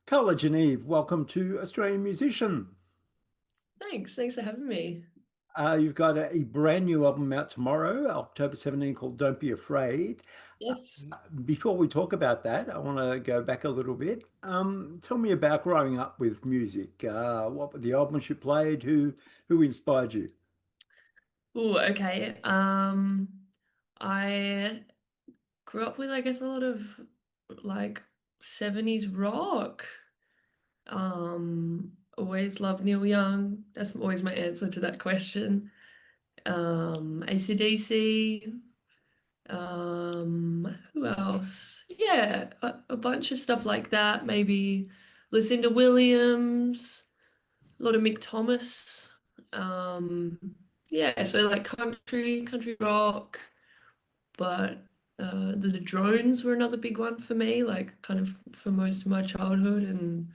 Carla Geneve, welcome to Australian Musician. Thanks for having me. You've got a brand new album out tomorrow, October 17, called Don't Be Afraid. Yes. Before we talk about that, I want to go back a little bit. Tell me about growing up with music. What were the albums you played? Who inspired you? Oh, okay. I grew up with, I guess, a lot of like 70s rock. Always loved Neil Young. That's always my answer to that question. AC/DC. Who else? Yeah, a bunch of stuff like that. Maybe Lucinda Williams. A lot of Mick Thomas. Yeah, so like country rock, but the drones were another big one for me, like kind of for most of my childhood and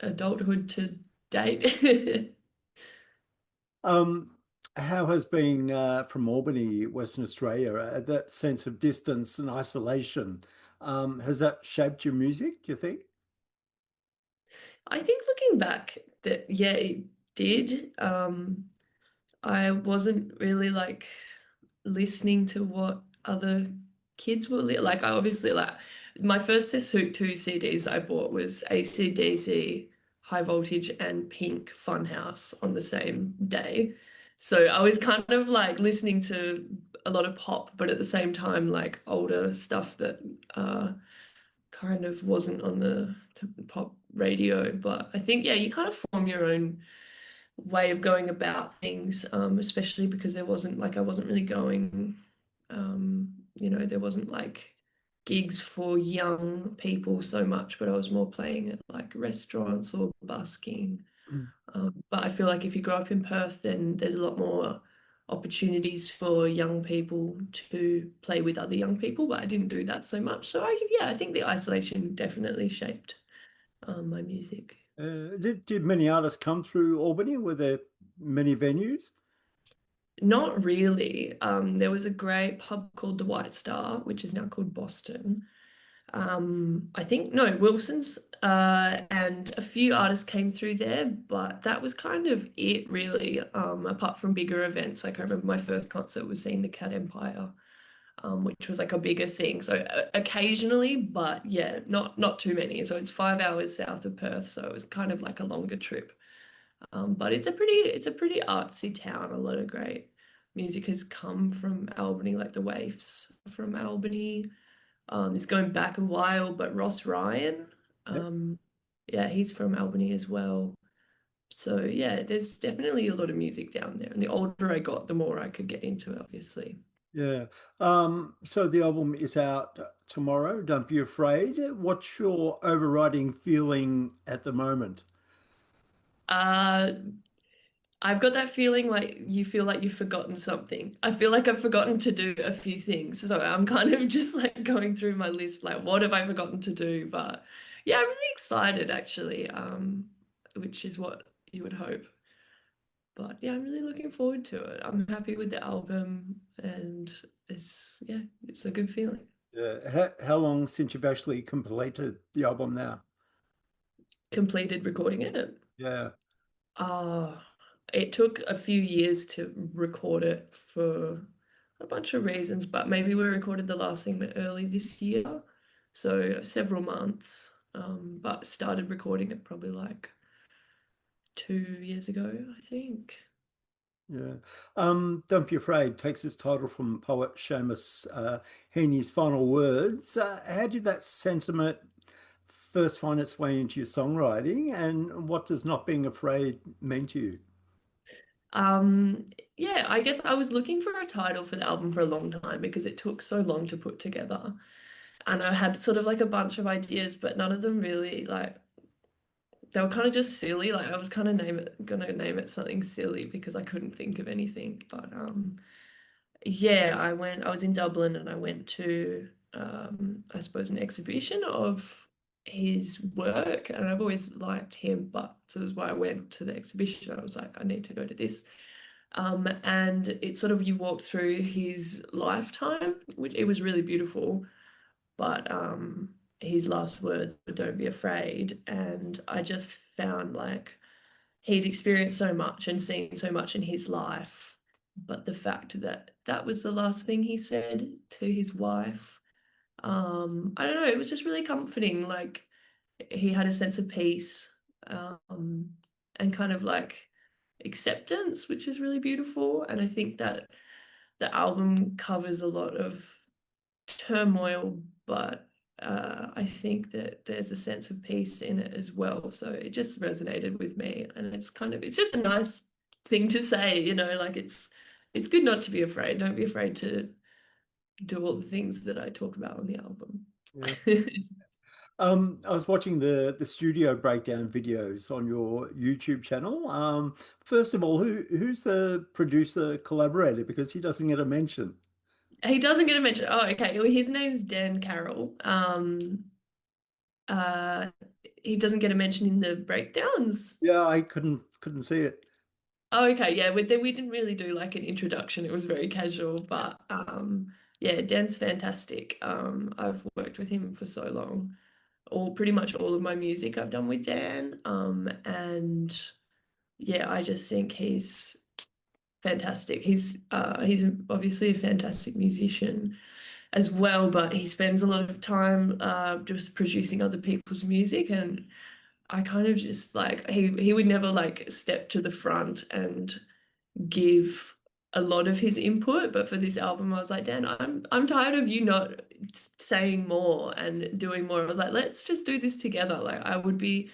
adulthood to date. Um, how has being from Albany, Western Australia, that sense of distance and isolation, has that shaped your music, do you think? I think looking back that yeah, it did. I wasn't really like listening to what other kids were like. I obviously like my first two CDs I bought was AC/DC, High Voltage, and Pink Funhouse on the same day. So I was kind of like listening to a lot of pop, but at the same time, like older stuff that kind of wasn't on the pop radio. But I think, yeah, you kind of form your own way of going about things, especially because there wasn't like I wasn't really going, there wasn't like gigs for young people so much, but I was more playing at like restaurants or busking. But I feel like if you grow up in Perth, then there's a lot more opportunities for young people to play with other young people, but I didn't do that so much. So yeah, I think the isolation definitely shaped my music. Did many artists come through Albany? Were there many venues? Not really. There was a great pub called the White Star, which is now called Boston. I think no, Wilson's, and a few artists came through there, but that was kind of it really. Apart from bigger events, like I remember my first concert was seeing the Cat Empire, which was like a bigger thing. So occasionally, but yeah, not too many. So it's 5 hours south of Perth, so it was kind of like a longer trip. But it's a pretty artsy town. A lot of great music has come from Albany, like the Waifs from Albany. It's going back a while, but Ross Ryan, Yep. um, yeah, he's from Albany as well. So yeah, there's definitely a lot of music down there. And the older I got, the more I could get into it, obviously. Yeah. So the album is out tomorrow. Don't be afraid. What's your overriding feeling at the moment? Uh, I've got that feeling like you feel like you've forgotten something. I feel like I've forgotten to do a few things. So I'm kind of just like going through my list, like what have I forgotten to do? But yeah, I'm really excited actually, which is what you would hope. But yeah, I'm really looking forward to it. I'm happy with the album and it's a good feeling. How long since you've actually completed the album now? Completed recording it. Yeah. Uh, it took a few years to record it for a bunch of reasons, but maybe we recorded the last thing early this year, so several months. But started recording it probably like 2 years ago, I think. Yeah. Don't Be Afraid takes its title from poet Seamus Heaney's final words. How did that sentiment first find its way into your songwriting, and what does not being afraid mean to you? Yeah, I guess I was looking for a title for the album for a long time because it took so long to put together. And I had sort of like a bunch of ideas, but none of them really like they were kind of just silly. Like I was kind of gonna name it something silly because I couldn't think of anything. But yeah, I was in Dublin and I went to I suppose an exhibition of his work and I've always liked him, but so that's why I went to the exhibition. I was like, I need to go to this. And it's sort of you walk through his lifetime, which it was really beautiful. But his last words were "Don't be afraid," and I just found like he'd experienced so much and seen so much in his life, but the fact that that was the last thing he said to his wife, I don't know, it was just really comforting. Like he had a sense of peace, um, and kind of like acceptance, which is really beautiful. And I think that the album covers a lot of turmoil, but I think that there's a sense of peace in it as well. So it just resonated with me, and it's just a nice thing to say, like it's good not to be afraid. Don't be afraid to do all the things that I talk about on the album. Yeah. I was watching the studio breakdown videos on your YouTube channel. First of all, who's the producer collaborator? Because he doesn't get a mention. He doesn't get a mention. Oh, okay. Well, his name's Dan Carroll. Uh, he doesn't get a mention in the breakdowns. Yeah, I couldn't see it. Oh, okay, yeah, we didn't really do like an introduction. It was very casual, but yeah, Dan's fantastic. I've worked with him for so long. Pretty much all of my music I've done with Dan. And yeah, I just think he's fantastic. He's obviously a fantastic musician as well, but he spends a lot of time just producing other people's music, and I kind of just like he would never like step to the front and give a lot of his input, but for this album I was like, Dan, I'm tired of you not saying more and doing more. I was like, let's just do this together. Like I'd be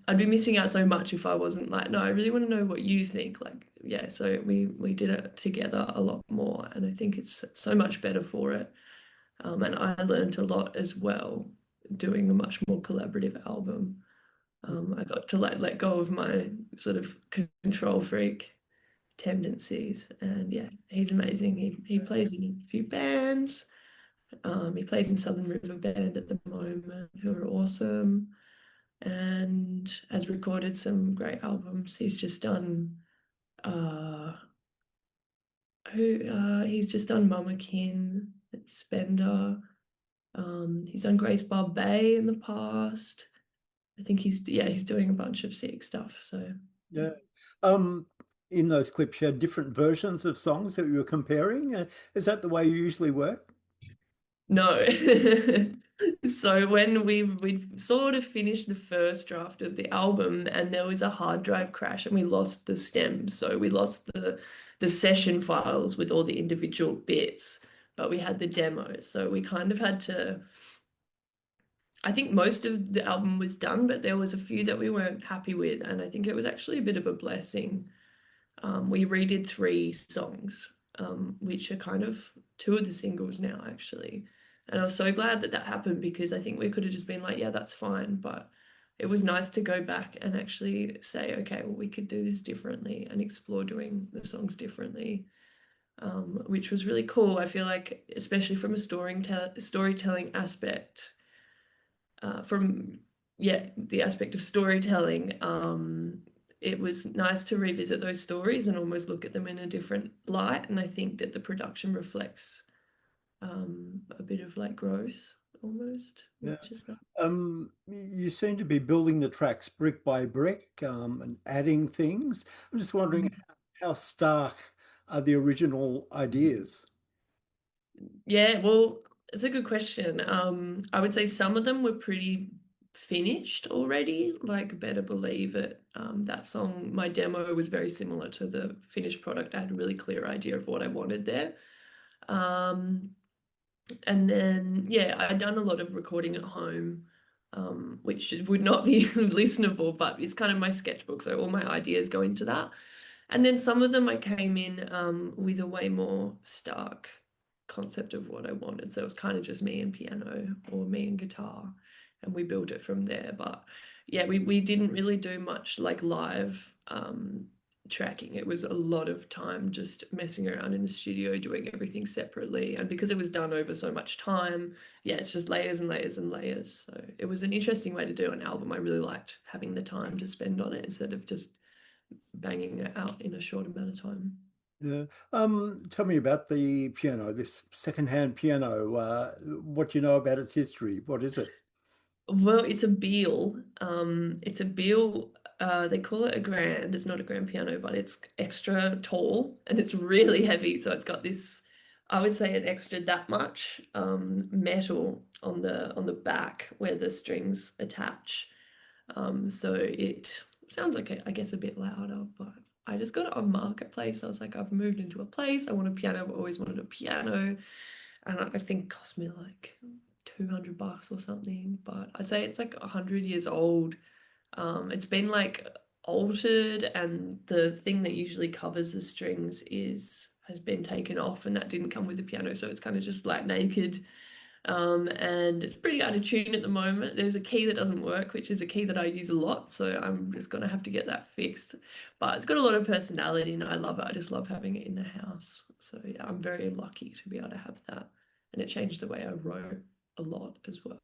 missing out so much if I wasn't like, no, I really want to know what you think. Like, yeah, so we did it together a lot more, and I think it's so much better for it. And I learned a lot as well doing a much more collaborative album. I got to like let go of my sort of control freak tendencies. And yeah, he's amazing. He plays in a few bands. He plays in Southern River Band at the moment, who are awesome, and has recorded some great albums. He's just done he's just done Mama Kin, Spender. He's done Grace Bay in the past. I think he's doing a bunch of sick stuff. So yeah. Yeah. Um, in those clips, you had different versions of songs that you were comparing. Is that the way you usually work? No. So when we sort of finished the first draft of the album, and there was a hard drive crash and we lost the stems. So we lost the session files with all the individual bits, but we had the demo. So we kind of had to, I think most of the album was done, but there was a few that we weren't happy with, and I think it was actually a bit of a blessing. We redid three songs, which are kind of two of the singles now, actually. And I was so glad that that happened, because I think we could have just been like, yeah, that's fine. But it was nice to go back and actually say, okay, well, we could do this differently and explore doing the songs differently, which was really cool. I feel like, especially from a storytelling aspect, from yeah, the aspect of storytelling, it was nice to revisit those stories and almost look at them in a different light. And I think that the production reflects a bit of like growth almost, Yeah. which is nice. You seem to be building the tracks brick by brick, and adding things. I'm just wondering how stark are the original ideas? Yeah, well, it's a good question. I would say some of them were pretty finished already, like Better Believe It. That song, my demo was very similar to the finished product. I had a really clear idea of what I wanted there. Um, And then, yeah, I'd done a lot of recording at home, which would not be listenable, but it's kind of my sketchbook. So all my ideas go into that. And then some of them I came in with a way more stark concept of what I wanted. So it was kind of just me and piano or me and guitar, and we built it from there. But yeah, we didn't really do much like live tracking. It was a lot of time just messing around in the studio, doing everything separately. And because it was done over so much time, yeah, it's just layers and layers and layers. So it was an interesting way to do an album. I really liked having the time to spend on it instead of just banging it out in a short amount of time. Yeah. Tell me about the piano, this secondhand piano. What do you know about its history? What is it? Well, it's a Beal. It's a Beal. They call it a grand. It's not a grand piano, but it's extra tall and it's really heavy. So it's got this, I would say, an extra that much metal on the back where the strings attach. So it sounds like I guess a bit louder, but I just got it on Marketplace. I was like, I've moved into a place. I want a piano. I've always wanted a piano, and I think it cost me like $200 or something. But I'd say it's like 100 years old. It's been like altered, and the thing that usually covers the strings is has been taken off, and that didn't come with the piano, so it's kind of just like naked. And it's pretty out of tune at the moment. There's a key that doesn't work, which is a key that I use a lot, so I'm just gonna have to get that fixed. But it's got a lot of personality and I love it. I just love having it in the house. So yeah, I'm very lucky to be able to have that. And it changed the way I wrote a lot as well.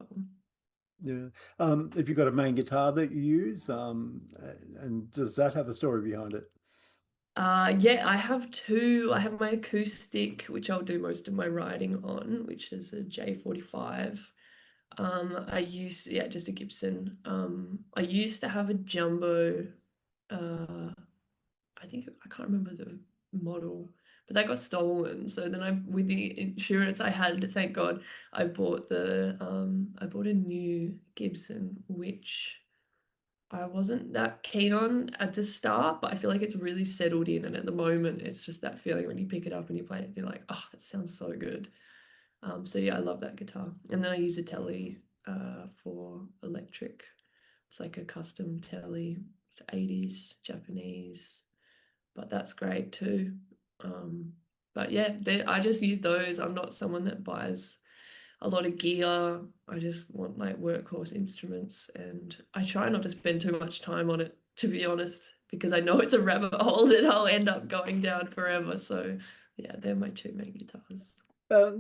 Yeah. Have you got a main guitar that you use? And does that have a story behind it? Yeah, I have two. I have my acoustic, which I'll do most of my writing on, which is a J45. I used, yeah, just a Gibson. I used to have a jumbo. Uh, I think I can't remember the model, but that got stolen. So then with the insurance I had, thank God, I bought a new Gibson, which I wasn't that keen on at the start, but I feel like it's really settled in. And at the moment, it's just that feeling when you pick it up and you play it, you're like, oh, that sounds so good. So yeah, I love that guitar. And then I use a telly for electric. It's like a custom telly. It's 80s Japanese, but that's great too. Um, but yeah, I just use those. I'm not someone that buys a lot of gear. I just want like workhorse instruments, and I try not to spend too much time on it, to be honest, because I know it's a rabbit hole that I'll end up going down forever. So yeah, they're my two main guitars.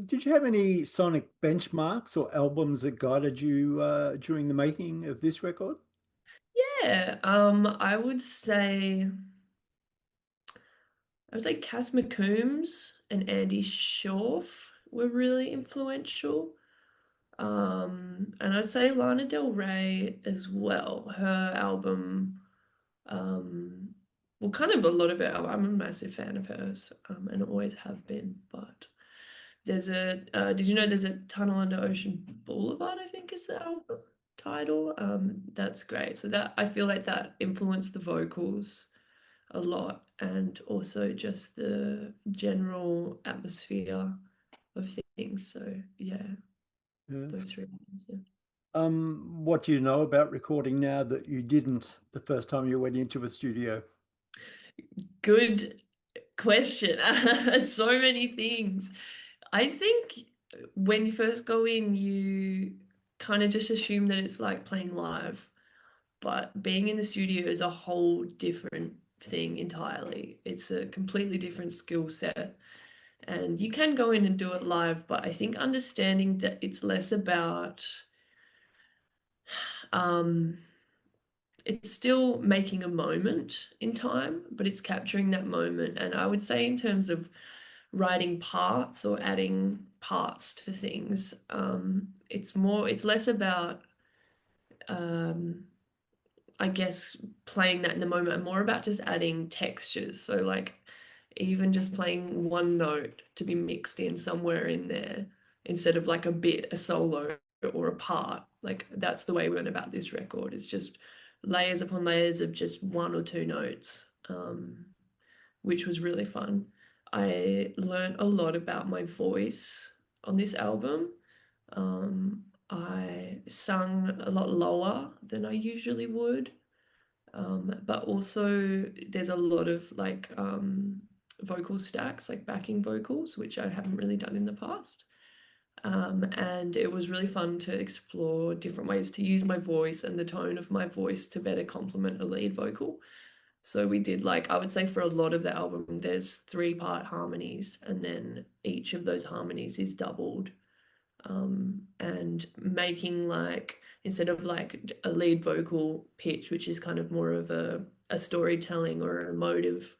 Did you have any sonic benchmarks or albums that guided you during the making of this record? Yeah, I would say Cass McCombs and Andy Schorf were really influential. And I'd say Lana Del Rey as well. Her album, um, well, kind of a lot of it. I'm a massive fan of hers, and always have been. But did you know there's a Tunnel Under Ocean Boulevard, I think is the album title. That's great. So that I feel like that influenced the vocals a lot, and also just the general atmosphere of things. So yeah, Yeah. those three albums. Yeah. What do you know about recording now that you didn't the first time you went into a studio? Good question. So many things. I think when you first go in, you kind of just assume that it's like playing live, but being in the studio is a whole different thing entirely. It's a completely different skill set. And you can go in and do it live, but I think understanding that it's less about um it's still making a moment in time, but it's capturing that moment. And I would say in terms of writing parts or adding parts to things, it's less about um I guess playing that in the moment and more about just adding textures. So like even just playing one note to be mixed in somewhere in there instead of like a bit, a solo or a part. Like that's the way we went about this record. It's just layers upon layers of just one or two notes, which was really fun. I learned a lot about my voice on this album. I sung a lot lower than I usually would. But also there's a lot of like vocal stacks, like backing vocals, which I haven't really done in the past. And it was really fun to explore different ways to use my voice and the tone of my voice to better complement a lead vocal. So we did like, I would say for a lot of the album, there's three-part harmonies, and then each of those harmonies is doubled, and making like instead of like a lead vocal pitch, which is kind of more of a storytelling or an emotive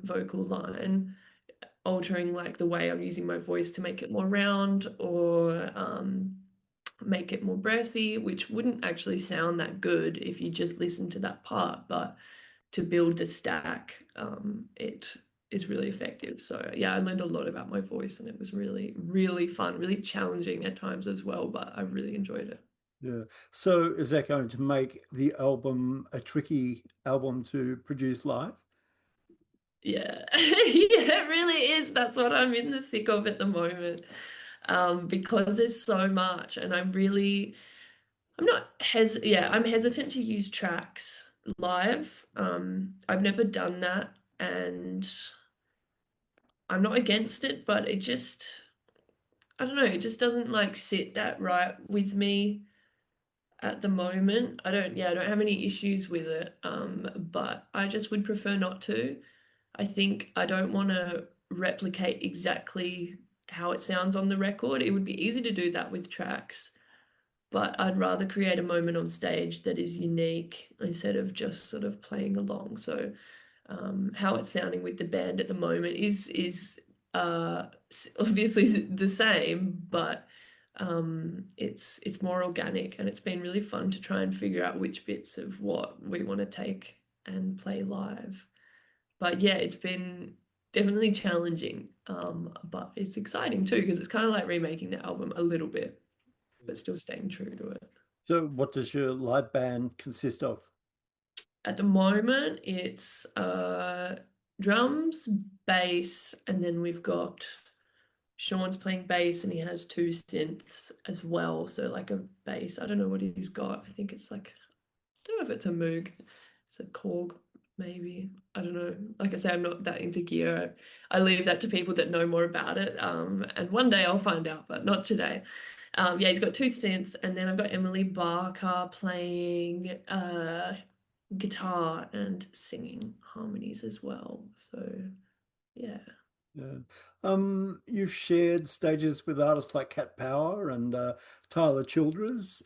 vocal line, altering like the way I'm using my voice to make it more round or make it more breathy, which wouldn't actually sound that good if you just listen to that part. But to build the stack, it is really effective. So yeah, I learned a lot about my voice and it was really, really fun, really challenging at times as well, but I really enjoyed it. Yeah. So is that going to make the album a tricky album to produce live? Yeah, yeah, it really is. That's what I'm in the thick of at the moment. Because there's so much, and I'm not yeah, I'm hesitant to use tracks live. I've never done that, and I'm not against it, but I don't know, it just doesn't like sit that right with me at the moment. I don't have any issues with it, but I just would prefer not to. I think I don't want to replicate exactly how it sounds on the record. It would be easy to do that with tracks, but I'd rather create a moment on stage that is unique instead of just sort of playing along. So how it's sounding with the band at the moment is obviously the same, but it's more organic, and it's been really fun to try and figure out which bits of what we want to take and play live. But yeah, it's been definitely challenging, but it's exciting too because it's kind of like remaking the album a little bit, but still staying true to it. So what does your live band consist of? At the moment, it's drums, bass, and then we've got Sean's playing bass and he has two synths as well. So like a bass, I don't know what he's got. I think it's like, I don't know if it's a Moog, it's a Korg maybe. I don't know. Like I say, I'm not that into gear. I leave that to people that know more about it. And one day I'll find out, but not today. Yeah, he's got two synths, and then I've got Emily Barker playing guitar and singing harmonies as well. So yeah. Yeah. You've shared stages with artists like Cat Power and Tyler Childers,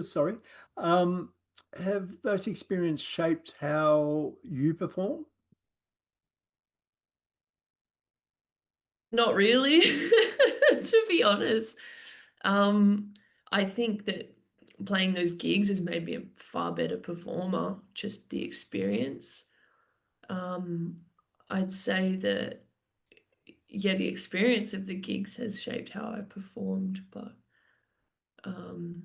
sorry. Um, have those experiences shaped how you perform? Not really, to be honest. Um, I think that playing those gigs has made me a far better performer, just the experience. Um, I'd say that, yeah, the experience of the gigs has shaped how I performed, but um,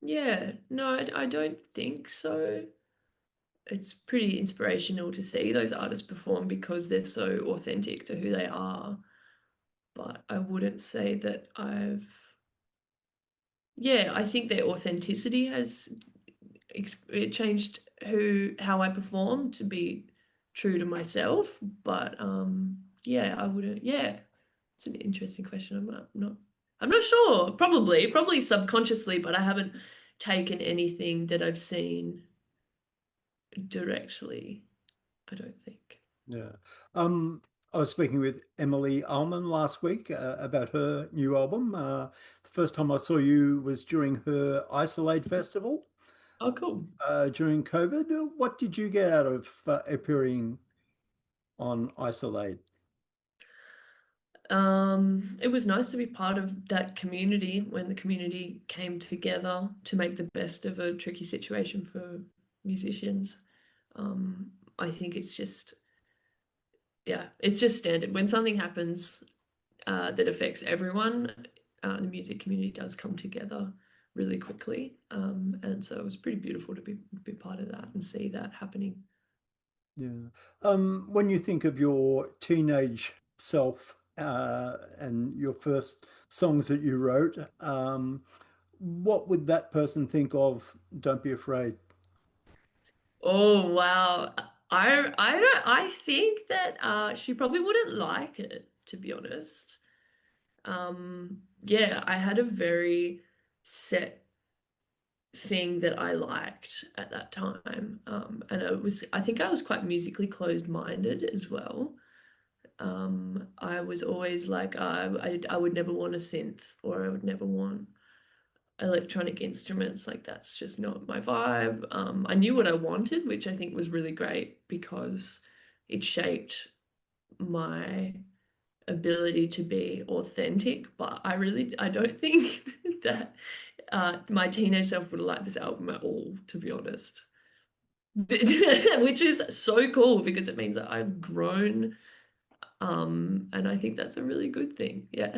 yeah, no, I don't think so. It's pretty inspirational to see those artists perform because they're so authentic to who they are. But I wouldn't say that yeah, I think their authenticity has it changed how I perform to be true to myself. But yeah, I wouldn't. Yeah, it's an interesting question. I'm not sure. Probably subconsciously, but I haven't taken anything that I've seen directly. I don't think. Yeah. Um, I was speaking with Emily Ullman last week about her new album. The first time I saw you was during her Isolate Festival Oh, cool. during COVID. What did you get out of appearing on Isolate? It was nice to be part of that community when the community came together to make the best of a tricky situation for musicians. Um, I think yeah, it's just standard. When something happens that affects everyone, the music community does come together really quickly. And so it was pretty beautiful to be part of that and see that happening. Yeah. When you think of your teenage self and your first songs that you wrote, what would that person think of Don't Be Afraid? Oh wow. I think that she probably wouldn't like it, to be honest. Yeah, I had a very set thing that I liked at that time. And I think I was quite musically closed-minded as well. I was always like, I would never want a synth, or I would never want electronic instruments. Like that's just not my vibe. I knew what I wanted, which I think was really great because it shaped my ability to be authentic. But I don't think that my teenage self would have liked this album at all, to be honest. Which is so cool because it means that I've grown, and I think that's a really good thing. Yeah.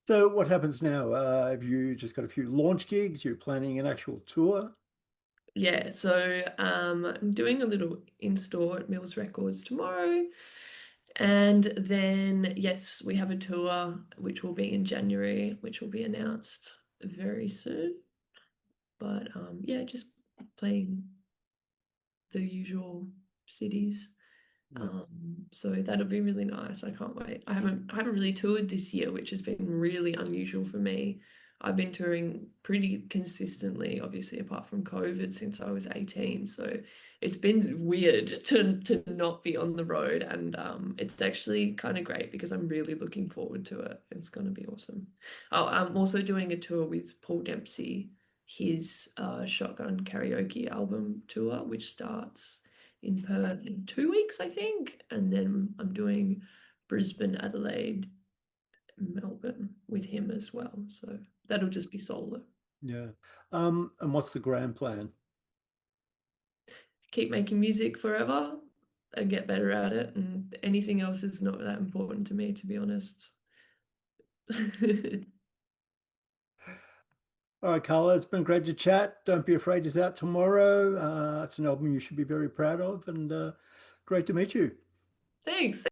So what happens now? Have you just got a few launch gigs? You're planning an actual tour? Yeah, so I'm doing a little in-store at Mills Records tomorrow. And then, yes, we have a tour which will be in January, which will be announced very soon. But yeah, just playing the usual cities. Yeah. So that'll be really nice. I can't wait. I haven't really toured this year, which has been really unusual for me. I've been touring pretty consistently, obviously, apart from COVID since I was 18. So it's been weird to not be on the road. And it's actually kind of great because I'm really looking forward to it. It's going to be awesome. Oh, I'm also doing a tour with Paul Dempsey, his Shotgun Karaoke album tour, which starts in Perth in 2 weeks, I think. And then I'm doing Brisbane, Adelaide, Melbourne with him as well. So that'll just be solo. Yeah. And what's the grand plan? Keep making music forever and get better at it. And anything else is not that important to me, to be honest. All right, Carla, it's been great to chat. Don't Be Afraid is out tomorrow. It's an album you should be very proud of, and great to meet you. Thanks.